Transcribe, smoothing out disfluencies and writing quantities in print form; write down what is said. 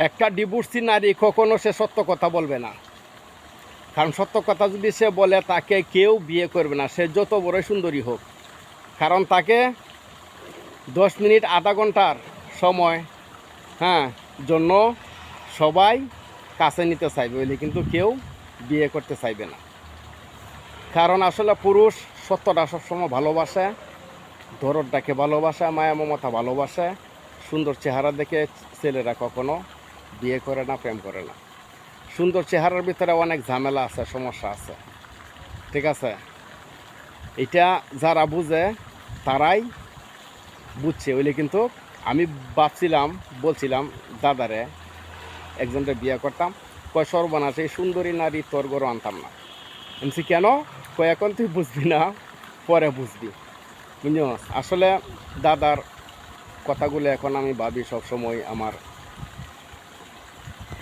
একটা ডিভোর্সি নারী কখনো সে সত্য কথা বলবে না। কারণ সত্য কথা যদি সে বলে তাকে কেউ বিয়ে করবে না, সে যত বড় সুন্দরী হোক। কারণ তাকে 10 মিনিট আধা ঘন্টার সময় হ্যাঁ জন্য সবাই কাছে নিতে চাইবে, বলে কিন্তু কেউ বিয়ে করতে চাইবে না। কারণ আসলে পুরুষ সত্যটা সবসময় ভালোবাসে, দরদটাকে ভালোবাসে, মায়া মমতা ভালোবাসে। সুন্দর চেহারা দেখে ছেলেরা কখনো বিয়ে করে না, প্রেম করে না। সুন্দর চেহারার ভিতরে অনেক ঝামেলা আছে, সমস্যা আছে, ঠিক আছে? এটা যারা বুঝে তারাই বুঝছে, ওইলে কিন্তু আমি বলছিলাম দাদারে একজনটা বিয়ে করতাম, কয় সর্বনাশ এই সুন্দরী নারী তোর গরু আনতাম না। বলছি কেন? কয় এখন তুই বুঝবি না, পরে বুঝবি। বুঝছো? আসলে দাদার কথাগুলো এখন আমি ভাবি সবসময় আমার